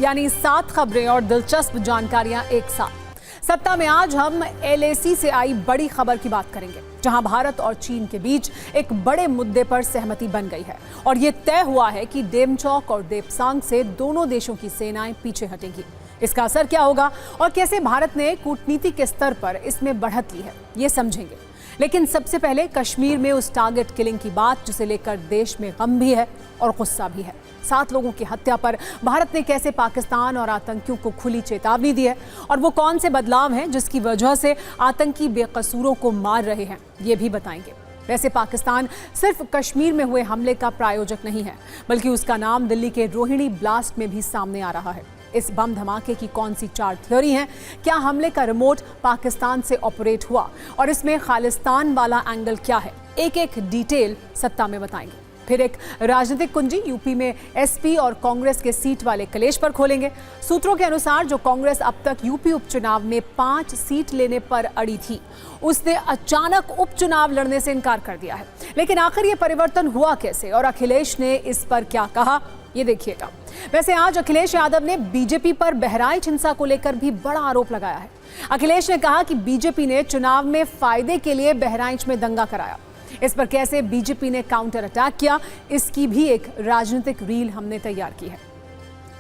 यानी 7 खबरें और दिलचस्प जानकारियां एक साथ। सत्ता में आज हम LAC से आई बड़ी खबर की बात करेंगे, जहां भारत और चीन के बीच एक बड़े मुद्दे पर सहमति बन गई है और ये तय हुआ है कि डेमचौक और देपसांग से दोनों देशों की सेनाएं पीछे हटेंगी। इसका असर क्या होगा और कैसे भारत ने कूटनीति के स्तर पर इसमें बढ़त ली है, ये समझेंगे। लेकिन सबसे पहले कश्मीर में उस टारगेट किलिंग की बात जिसे लेकर देश में गम भी है और गुस्सा भी है। 7 लोगों की हत्या पर भारत ने कैसे पाकिस्तान और आतंकियों को खुली चेतावनी दी है और वो कौन से बदलाव हैं जिसकी वजह से आतंकी बेकसूरों को मार रहे हैं, ये भी बताएंगे। वैसे पाकिस्तान सिर्फ कश्मीर में हुए हमले का प्रायोजक नहीं है, बल्कि उसका नाम दिल्ली के रोहिणी ब्लास्ट में भी सामने आ रहा है। इस बम धमाके की कौन सी 4 थ्योरी हैं? क्या हमले का रिमोट पाकिस्तान से ऑपरेट हुआ और इसमें खालिस्तान वाला एंगल क्या है? एक एक डिटेल सत्ता में बताएंगे। फिर एक राजनीतिक कुंजी यूपी में SP और कांग्रेस के सीट वाले कलेश पर खोलेंगे। सूत्रों के अनुसार जो कांग्रेस अब तक यूपी उपचुनाव में 5 सीट लेने पर अड़ी थी, उसने अचानक उपचुनाव लड़ने से इनकार कर दिया है। लेकिन आखिर ये परिवर्तन हुआ कैसे और अखिलेश ने इस पर क्या कहा, ये देखिएगा। वैसे आज अखिलेश यादव ने बीजेपी पर बहराइच हिंसा को लेकर भी बड़ा आरोप लगाया है। अखिलेश ने कहा कि बीजेपी ने चुनाव में फायदे के लिए बहराइच में दंगा कराया। इस पर कैसे बीजेपी ने काउंटर अटैक किया, इसकी भी एक राजनीतिक रील हमने तैयार की है।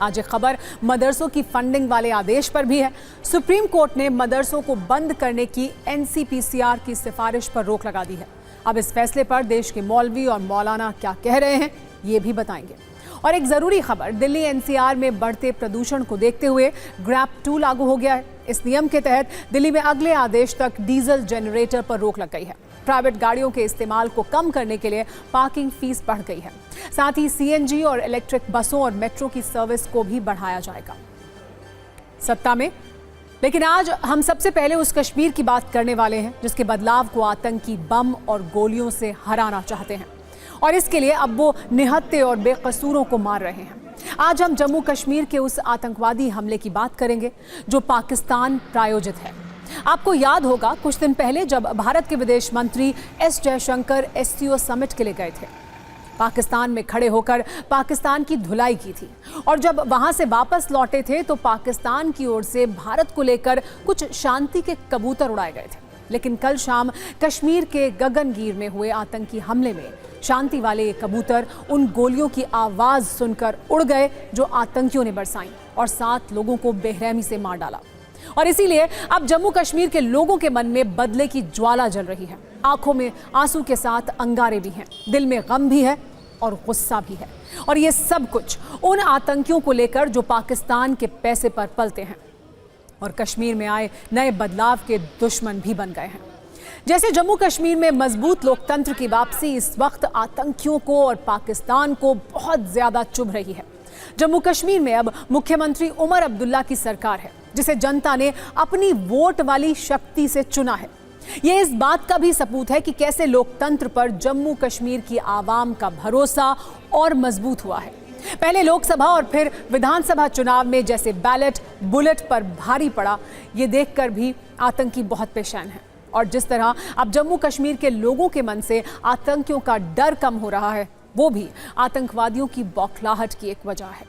आज एक खबर मदरसों की फंडिंग वाले आदेश पर भी है। सुप्रीम कोर्ट ने मदरसों को बंद करने की NCPCR की सिफारिश पर रोक लगा दी है। अब इस फैसले पर देश के मौलवी और मौलाना क्या कह रहे हैं, ये भी बताएंगे। और एक जरूरी खबर, दिल्ली NCR में बढ़ते प्रदूषण को देखते हुए ग्रैप 2 लागू हो गया है। इस नियम के तहत दिल्ली में अगले आदेश तक डीजल जनरेटर पर रोक लग गई है। प्राइवेट गाड़ियों के इस्तेमाल को कम करने के लिए पार्किंग फीस बढ़ गई है। साथ ही CNG और इलेक्ट्रिक बसों और मेट्रो की सर्विस को भी बढ़ाया जाएगा। सत्ता में लेकिन आज हम सबसे पहले उस कश्मीर की बात करने वाले हैं जिसके बदलाव को आतंकी बम और गोलियों से हराना चाहते हैं और इसके लिए अब वो निहत्थे और बेकसूरों को मार रहे हैं। आज हम जम्मू कश्मीर के उस आतंकवादी हमले की बात करेंगे जो पाकिस्तान प्रायोजित है। आपको याद होगा कुछ दिन पहले जब भारत के विदेश मंत्री S जयशंकर SCO समिट के लिए गए थे, पाकिस्तान में खड़े होकर पाकिस्तान की धुलाई की थी और जब वहां से वापस लौटे थे तो पाकिस्तान की ओर से भारत को लेकर कुछ शांति के कबूतर उड़ाए गए थे। लेकिन कल शाम कश्मीर के गगनगीर में हुए आतंकी हमले में शांति वाले ये कबूतर उन गोलियों की आवाज सुनकर उड़ गए जो आतंकियों ने बरसाई और 7 लोगों को बेरहमी से मार डाला। और इसीलिए अब जम्मू कश्मीर के लोगों के मन में बदले की ज्वाला जल रही है। आंखों में आंसू के साथ अंगारे भी हैं, दिल में गम भी है और गुस्सा भी है। और ये सब कुछ उन आतंकियों को लेकर जो पाकिस्तान के पैसे पर पलते हैं और कश्मीर में आए नए बदलाव के दुश्मन भी बन गए हैं। जैसे जम्मू कश्मीर में मजबूत लोकतंत्र की वापसी इस वक्त आतंकियों को और पाकिस्तान को बहुत ज्यादा चुभ रही है। जम्मू कश्मीर में अब मुख्यमंत्री उमर अब्दुल्ला की सरकार है जिसे जनता ने अपनी वोट वाली शक्ति से चुना है। यह इस बात का भी सबूत है कि कैसे लोकतंत्र पर जम्मू कश्मीर की आवाम का भरोसा और मजबूत हुआ है। पहले लोकसभा और फिर विधानसभा चुनाव में जैसे बैलेट बुलेट पर भारी पड़ा, ये देखकर भी आतंकी बहुत पेशेन हैं। और जिस तरह अब जम्मू कश्मीर के लोगों के मन से आतंकियों का डर कम हो रहा है, वो भी आतंकवादियों की बौखलाहट की एक वजह है।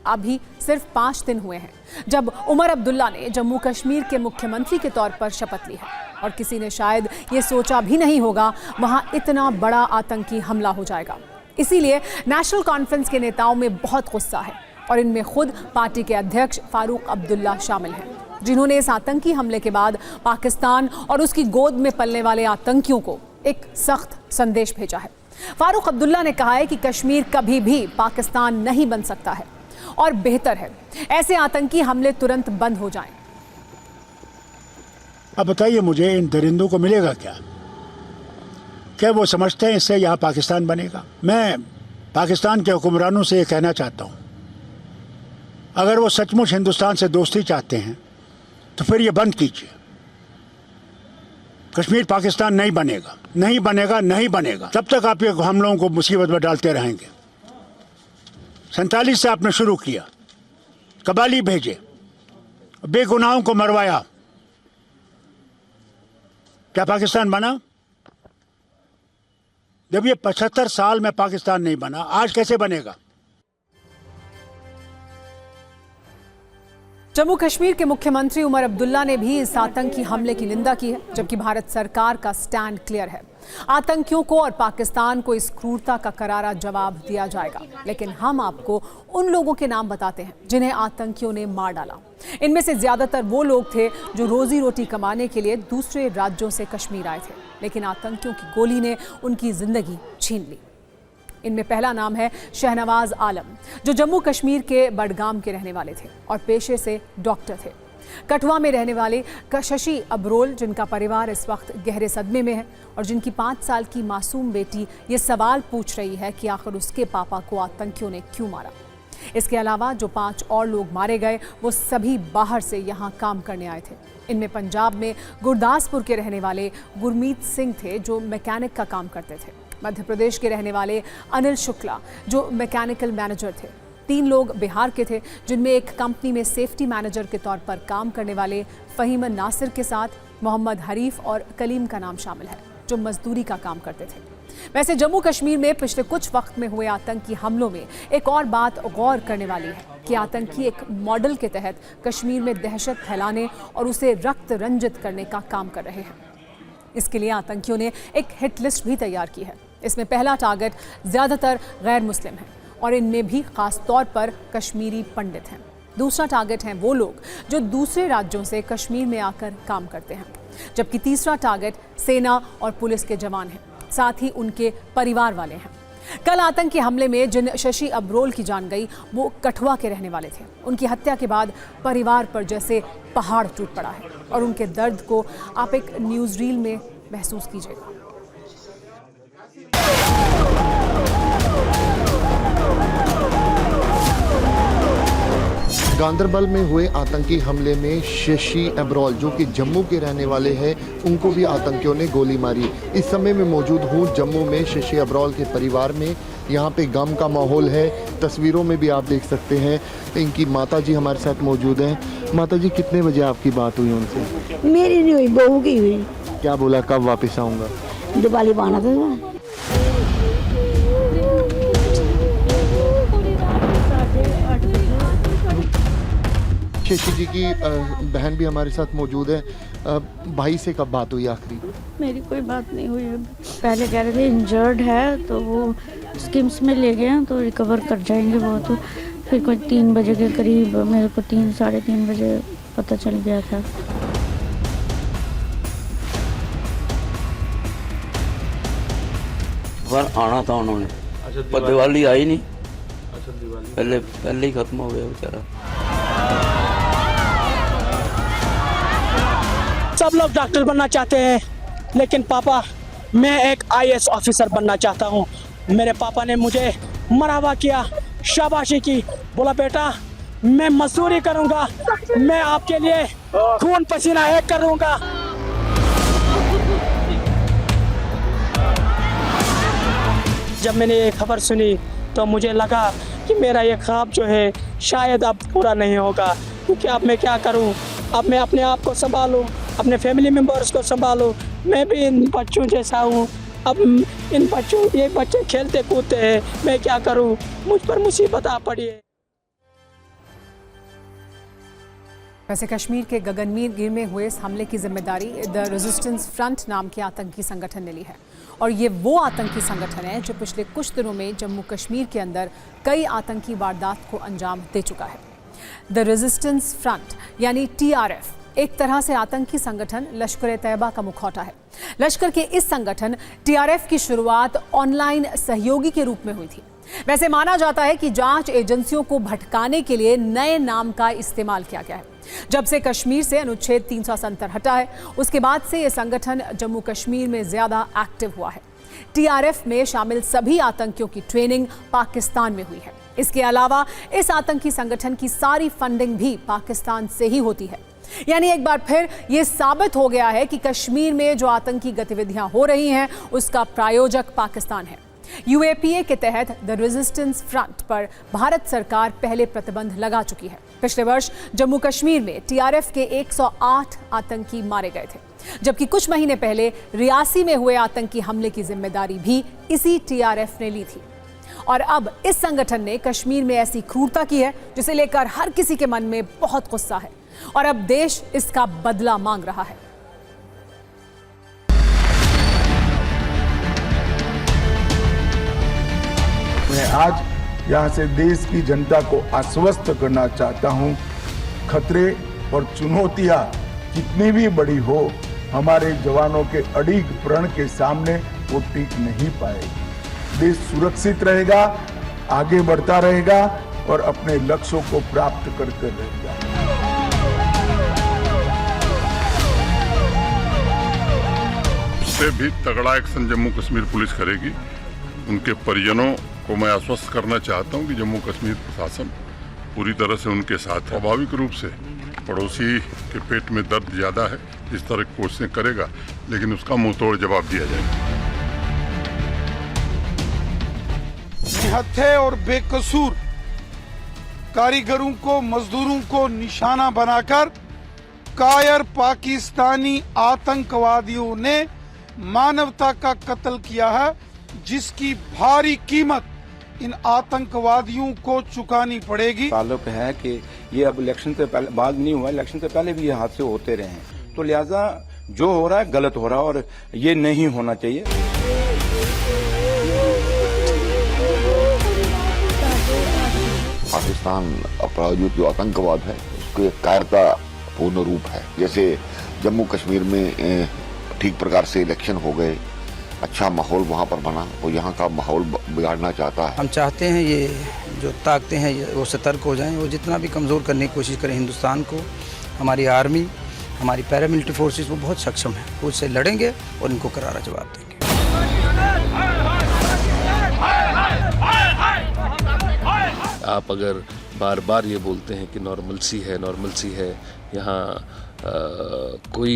अभी सिर्फ 5 दिन हुए हैं जब उमर अब्दुल्ला ने जम्मू कश्मीर के मुख्यमंत्री के तौर पर शपथ ली है और किसी ने शायद ये सोचा भी नहीं होगा वहां इतना बड़ा आतंकी हमला हो जाएगा। इसीलिए नेशनल कॉन्फ्रेंस के नेताओं में बहुत गुस्सा है और इनमें खुद पार्टी के अध्यक्ष फारूक अब्दुल्ला शामिल हैं, जिन्होंने इस आतंकी हमले के बाद पाकिस्तान और उसकी गोद में पलने वाले आतंकियों को एक सख्त संदेश भेजा है। फारूक अब्दुल्ला ने कहा है कि कश्मीर कभी भी पाकिस्तान नहीं बन सकता है और बेहतर है ऐसे आतंकी हमले तुरंत बंद हो जाएं। अब बताइए मुझे, इन दरिंदों को मिलेगा क्या? क्या वो समझते हैं इससे यहाँ पाकिस्तान बनेगा? मैं पाकिस्तान के हुक्मरानों से ये कहना चाहता हूँ, अगर वो सचमुच हिंदुस्तान से दोस्ती चाहते हैं तो फिर ये बंद कीजिए। कश्मीर पाकिस्तान नहीं बनेगा, नहीं बनेगा, नहीं बनेगा। तब तक आप ये हम लोगों को मुसीबत में डालते रहेंगे। 47 से आपने शुरू किया, कबाली भेजे, बेगुनाहों को मरवाया, क्या पाकिस्तान बना? जब ये 75 साल में पाकिस्तान नहीं बना, आज कैसे बनेगा? जम्मू कश्मीर के मुख्यमंत्री उमर अब्दुल्ला ने भी इस आतंकी हमले की निंदा की है, जबकि भारत सरकार का स्टैंड क्लियर है। आतंकियों को और पाकिस्तान को इस क्रूरता का करारा जवाब दिया जाएगा, लेकिन हम आपको उन लोगों के नाम बताते हैं जिन्हें आतंकियों ने मार डाला। इनमें से ज्यादातर वो लोग थे जो रोजी रोटी कमाने के लिए दूसरे राज्यों से कश्मीर आए थे, लेकिन आतंकियों की गोली ने उनकी जिंदगी छीन ली। इनमें पहला नाम है शहनवाज आलम, जो जम्मू कश्मीर के बडगाम के रहने वाले थे और पेशे से डॉक्टर थे। कठुआ में रहने वाले शशि अब्रोल, जिनका परिवार इस वक्त गहरे सदमे में है और जिनकी 5 साल की मासूम बेटी ये सवाल पूछ रही है कि आखिर उसके पापा को आतंकियों ने क्यों मारा। इसके अलावा जो 5 और लोग मारे गए वो सभी बाहर से यहाँ काम करने आए थे। इनमें पंजाब में गुरदासपुर के रहने वाले गुरमीत सिंह थे, जो मैकेनिक का काम करते थे। मध्य प्रदेश के रहने वाले अनिल शुक्ला, जो मैकेनिकल मैनेजर थे। 3 लोग बिहार के थे, जिनमें एक कंपनी में सेफ्टी मैनेजर के तौर पर काम करने वाले फहीम नासिर के साथ मोहम्मद हरीफ और कलीम का नाम शामिल है, जो मजदूरी का काम करते थे। वैसे जम्मू कश्मीर में पिछले कुछ वक्त में हुए आतंकी हमलों में एक और बात गौर करने वाली है कि आतंकी एक मॉडल के तहत कश्मीर में दहशत फैलाने और उसे रक्त रंजित करने का काम कर रहे हैं। इसके लिए आतंकियों ने एक हिट लिस्ट भी तैयार की है। इसमें पहला टारगेट ज़्यादातर गैर मुस्लिम हैं और इनमें भी खास तौर पर कश्मीरी पंडित हैं। दूसरा टारगेट हैं वो लोग जो दूसरे राज्यों से कश्मीर में आकर काम करते हैं, जबकि तीसरा टारगेट सेना और पुलिस के जवान हैं, साथ ही उनके परिवार वाले हैं। कल आतंकी हमले में जिन शशि अब्रोल की जान गई वो कठुआ के रहने वाले थे। उनकी हत्या के बाद परिवार पर जैसे पहाड़ टूट पड़ा है और उनके दर्द को आप एक न्यूज़ रील में महसूस कीजिएगा। गांदरबल में हुए आतंकी हमले में शशि अब्रोल, जो कि जम्मू के रहने वाले हैं, उनको भी आतंकियों ने गोली मारी। इस समय मैं मौजूद हूँ जम्मू में शशि अब्रोल के परिवार में। यहाँ पे गम का माहौल है, तस्वीरों में भी आप देख सकते हैं। इनकी माता जी हमारे साथ मौजूद हैं। माता जी, कितने बजे आपकी बात हुई उनसे? मेरी नहीं हुई, बहू की हुई। क्या बोला, कब वापस आऊँगा? दिवाली पाना था। शशि जी की बहन भी हमारे साथ मौजूद है। भाई से कब बात हुई आखिरी? मेरी कोई बात नहीं हुई है। पहले कह रहे थे इंजर्ड है, तो वो स्किम्स में ले गए हैं तो रिकवर कर जाएंगे वो। तो फिर कोई 3 बजे के करीब मेरे को 3 साढ़े 3 बजे पता चल गया था। पर आना था उन्होंने, पर दिवाली आई नहीं। पहले ही खत्म हो गया बेचारा। सब लोग डॉक्टर बनना चाहते हैं, लेकिन पापा, मैं एक IAS ऑफिसर बनना चाहता हूँ। मेरे पापा ने मुझे मरावा किया, शाबाशी की, बोला बेटा मैं मजदूरी करूँगा, मैं आपके लिए खून पसीना एक करूँगा। जब मैंने ये खबर सुनी तो मुझे लगा कि मेरा ये ख्वाब जो है शायद अब पूरा नहीं होगा, क्योंकि अब मैं क्या करूं? अब मैं अपने आप को संभालूं, अपने फैमिली मेम्बर्स को संभालूं। मैं भी इन बच्चों जैसा हूं। अब इन बच्चों, ये बच्चे खेलते कूदते हैं, मैं क्या करूं? मुझ पर मुसीबत आ पड़ी है। वैसे कश्मीर के गगनगीर में हुए इस हमले की जिम्मेदारी द रेजिस्टेंस फ्रंट नाम के आतंकी संगठन ने ली है और ये वो आतंकी संगठन है जो पिछले कुछ दिनों में जम्मू कश्मीर के अंदर कई आतंकी वारदात को अंजाम दे चुका है। द रेजिस्टेंस फ्रंट यानी TRF एक तरह से आतंकी संगठन लश्कर-ए-तैयबा का मुखौटा है। लश्कर के इस संगठन TRF की शुरुआत ऑनलाइन सहयोगी के रूप में हुई थी। वैसे माना जाता है कि जांच एजेंसियों को भटकाने के लिए नए नाम का इस्तेमाल किया गया है। जब से कश्मीर से अनुच्छेद 370 हटा है, उसके बाद से ये संगठन जम्मू कश्मीर में ज्यादा एक्टिव हुआ है। TRF में शामिल सभी आतंकियों की ट्रेनिंग पाकिस्तान में हुई है। इसके अलावा इस आतंकी संगठन की सारी फंडिंग भी पाकिस्तान से ही होती है। यानी एक बार फिर ये साबित हो गया है कि कश्मीर में जो आतंकी गतिविधियां हो रही हैं उसका प्रायोजक पाकिस्तान है। UAPA के तहत द रेजिस्टेंस फ्रंट पर भारत सरकार पहले प्रतिबंध लगा चुकी है। पिछले वर्ष जम्मू कश्मीर में TRF के 108 आतंकी मारे गए थे, जबकि कुछ महीने पहले रियासी में हुए आतंकी हमले की जिम्मेदारी भी इसी TRF ने ली थी। और अब इस संगठन ने कश्मीर में ऐसी क्रूरता की है जिसे लेकर हर किसी के मन में बहुत गुस्सा है और अब देश इसका बदला मांग रहा है। मैं आज यहाँ से देश की जनता को आश्वस्त करना चाहता हूँ, खतरे और चुनौतियाँ कितनी भी बड़ी हो, हमारे जवानों के अडिग प्रण के सामने वो टिक नहीं पाएगी। देश सुरक्षित रहेगा, आगे बढ़ता रहेगा और अपने लक्ष्यों को प्राप्त करते रहेगा। उससे भी तगड़ा एक्शन जम्मू कश्मीर पुलिस करेगी। उनके परिजनों को मैं आश्वस्त करना चाहता हूं कि जम्मू कश्मीर प्रशासन पूरी तरह से उनके साथ है। स्वाभाविक रूप से पड़ोसी के पेट में दर्द ज्यादा है, इस तरह की कोशिशें करेगा, लेकिन उसका मुंहतोड़ जवाब दिया जाएगा। निहत्थे और बेकसूर कारीगरों को, मजदूरों को निशाना बनाकर कायर पाकिस्तानी आतंकवादियों ने मानवता का कत्ल किया है, जिसकी भारी कीमत इन आतंकवादियों को चुकानी पड़ेगी। ताल्लुक है कि ये अब इलेक्शन से पहले बाद नहीं हुआ, इलेक्शन से पहले भी ये हादसे होते रहे हैं, तो लिहाजा जो हो रहा है गलत हो रहा है और ये नहीं होना चाहिए। पाकिस्तान अपराधियों जो आतंकवाद है उसको एक कायरता पूर्ण रूप है। जैसे जम्मू कश्मीर में ठीक प्रकार से इलेक्शन हो गए, अच्छा माहौल वहाँ पर बना, वो यहाँ का माहौल बिगाड़ना चाहता है। हम चाहते हैं ये जो ताकतें हैं वो सतर्क हो जाएं, वो जितना भी कमज़ोर करने की कोशिश करें हिंदुस्तान को। हमारी आर्मी, हमारी पैरामिलिट्री फोर्सेस वो बहुत सक्षम है, वो उससे लड़ेंगे और इनको करारा जवाब देंगे। आप अगर बार बार ये बोलते हैं कि नॉर्मलसी है, यहाँ कोई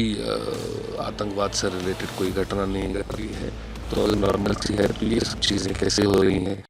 आतंकवाद से रिलेटेड कोई घटना नहीं घट रही है, तो अगर नॉर्मलसी है तो ये सब चीज़ें कैसे हो रही हैं।